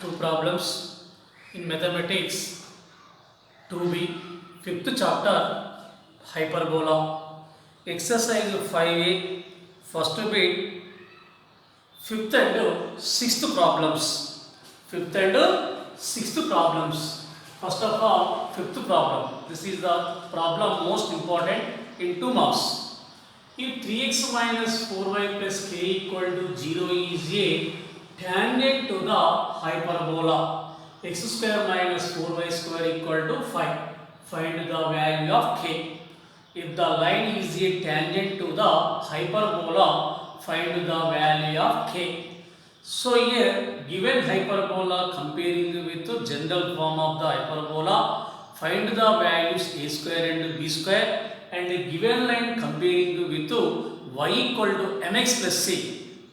two problems in mathematics 2b, fifth chapter, hyperbola. Exercise 5a, first bit, fifth and sixth problems. Fifth and sixth problems. First of all, fifth problem. This is the problem most important in 2 marks. If 3x minus 4y plus k equal to 0 is a tangent to the hyperbola x square minus 4y square equal to 5. Find the value of k. If the line is a tangent to the hyperbola, find the value of k. So here given hyperbola comparing with the general form of the hyperbola, find the values a square and b square, and the given line comparing with y equal to mx plus c.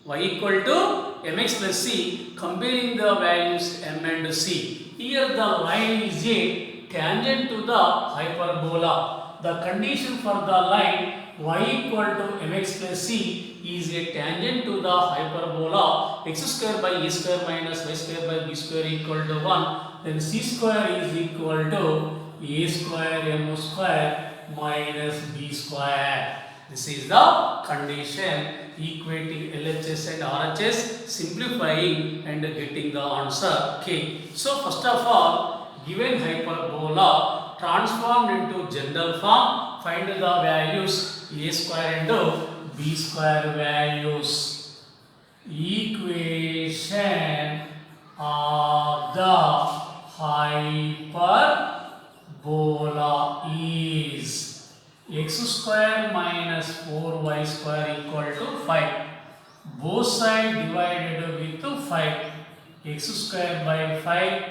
Y equal to mx plus c, comparing the values m and c. Here the line is a tangent to the hyperbola. The condition for the line y equal to mx plus c is a tangent to the hyperbola x square by a square minus y square by b square equal to 1. Then c square is equal to a square m square minus b square. This is the condition, equating LHS and RHS, simplifying and getting the answer k. So first of all, given hyperbola transformed into general form, find the values a square and b square values. Equation of the hyperbola is x square minus 4y square equal to 5. Both sides divided with 5. X square by 5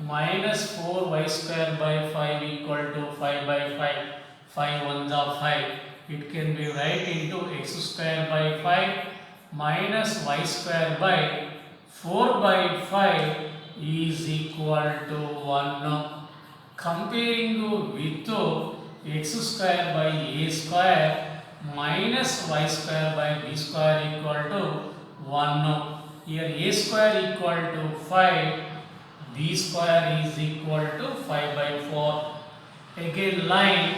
minus 4y square by 5 equal to 5 by 5. 5 ones are 5. It can be write into x square by 5 minus y square by 4 by 5 is equal to 1. Comparing with x square by a square minus y square by b square equal to 1. Here a square equal to 5, b square is equal to 5 by 4. Again line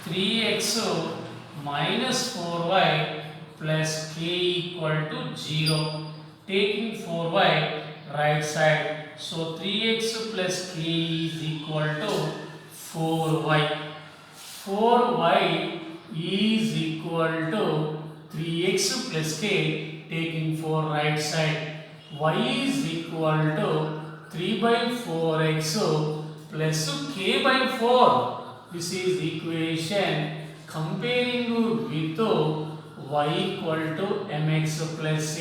3x minus 4y plus k equal to 0. Taking 4y right side. So 3x plus k is equal to 4y. 4y is equal to 3x plus k, taking 4 right side. Y is equal to 3 by 4x plus k by 4. This is equation comparing with y equal to mx plus c.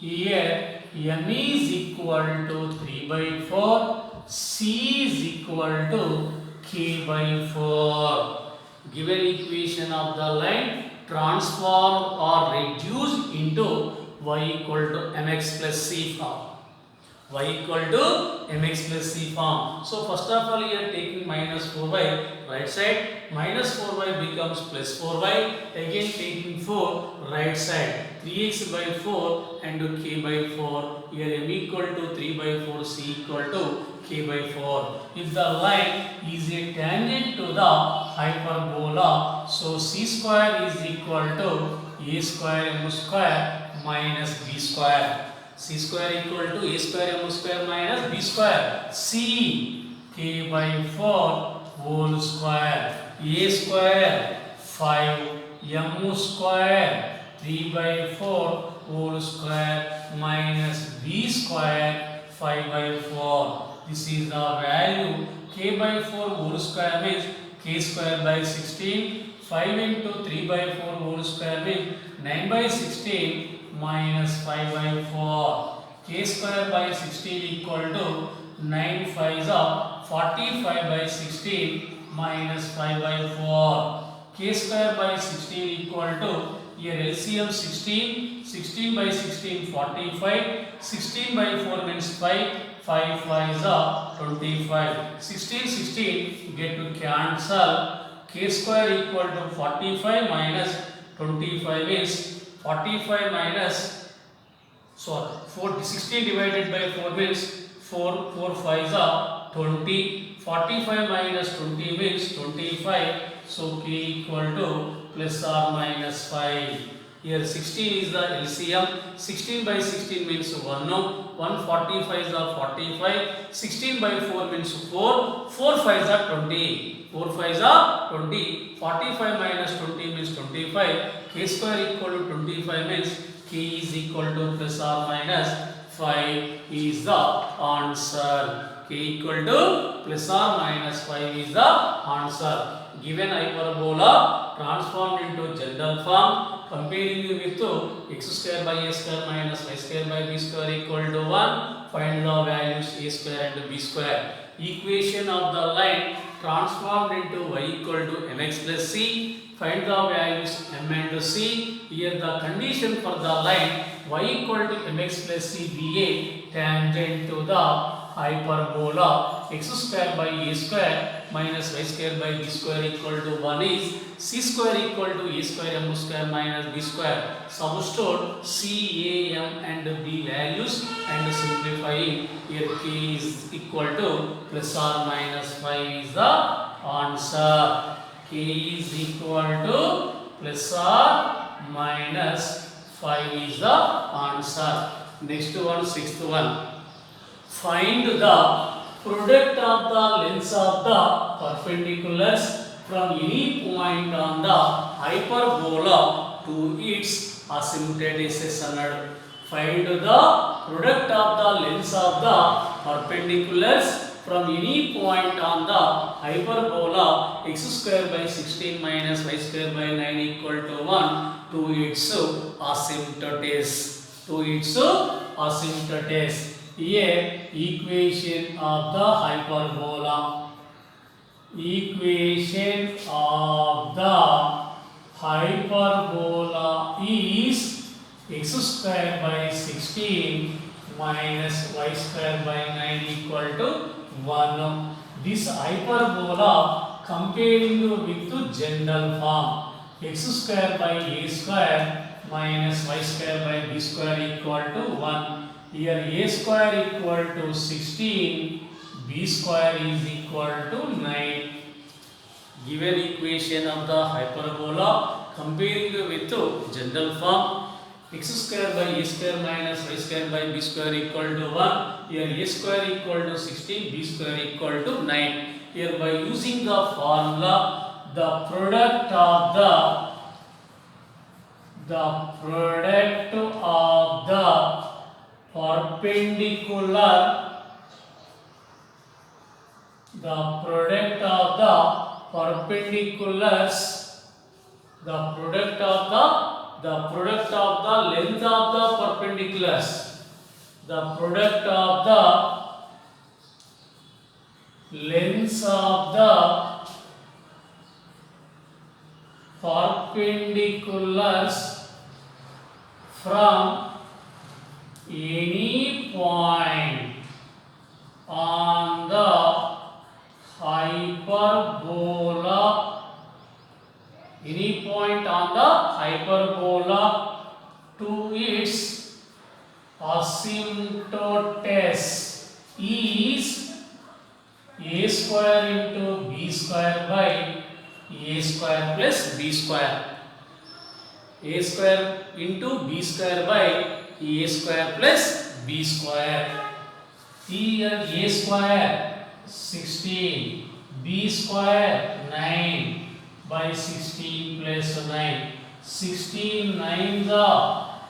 Here m is equal to 3 by 4, c is equal to k by 4. Given equation of the line transformed or reduced into y equal to mx plus c form. Y equal to mx plus c form. So first of all here taking minus 4y right side, minus 4y becomes plus 4y. Again taking 4 right side, 3x by 4 and k by 4. Here m equal to 3 by 4, c equal to k by 4. If the line is a tangent to the hyperbola, so c square is equal to a square m square minus b square. C square equal to a square m square minus b square. C k by 4 whole square. A square 5 m square 3 by 4 whole square minus b square 5 by 4. This is the value. K by 4 whole square means k square by 16. 5 into 3 by 4 whole square means 9 by 16 minus 5 by 4. K square by 16 equal to 9 5s are 45 by 16 minus 5 by 4. K square by 16 equal to, here LCM 16, 16 by 16 45, 16 by 4 means 5, 5 5s are 25. 16 16 get to cancel. K square equal to 45 minus 25 is 45 minus, 16 divided by 4 means 4 5s are 20. 45 minus 20 means 25. So k equal to plus or minus 5. Here 16 is the LCM. 16 by 16 means 1. No. 145 is the 45. 16 by 4 means 4. 4 5s are 20. 4 5s are 20. 45 minus 20 means 25. K square equal to 25 means k is equal to plus or minus 5 is the answer. K equal to plus or minus 5 is the answer. Given hyperbola transformed into general form, comparing with x square by a square minus y square by b square equal to 1, find the values a square and b square. Equation of the line transformed into y equal to mx plus c, find the values m and c. Here the condition for the line y equal to mx plus c be a tangent to the hyperbola x square by a square minus y square by b square equal to 1 is c square equal to a square m square minus b square. Substitute c, a, m and b values and simplifying. Here k is equal to plus or minus 5 is the answer. K is equal to plus or minus 5 is the answer. Next one, sixth one. Find the product of the lengths of the perpendiculars from any point on the hyperbola to its asymptotes. Find the product of the lengths of the perpendiculars from any point on the hyperbola x square by 16 minus y square by 9 equal to 1 to its asymptotes. To its asymptotes. Here equation of the hyperbola. Equation of the hyperbola is x square by 16 minus y square by 9 equal to 1. This hyperbola comparing with general form x square by a square minus y square by b square equal to 1. Here a square equal to 16, b square is equal to 9. Given equation of the hyperbola comparing with general form x square by a square minus y square by b square equal to 1. Here a square equal to 16, b square equal to 9. Here by using the formula, the product of the perpendicular perpendiculars, the product of the length of the perpendiculars, the product of the lengths of the perpendiculars from any point on the hyperbola, any point on the hyperbola to its asymptotes is a square into b square by a square plus b square. A square into b square by a square plus b square. Here a square 16, b square 9 by 16 plus 9. 16 9 the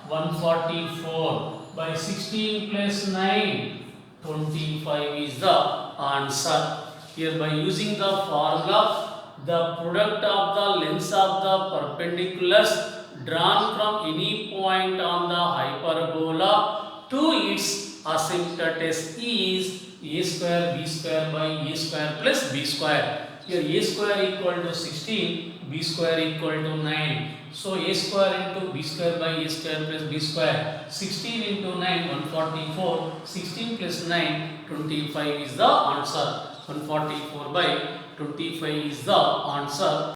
144 by 16 plus 9 25 is the answer. Here by using the formula, the product of the lengths of the perpendiculars drawn from any point on the hyperbola to its asymptotes is a square b square by a square plus b square. Here a square equal to 16, b square equal to 9. So a square into b square by a square plus b square. 16 into 9 144. 16 plus 9 25 is the answer. 144 by 25 is the answer.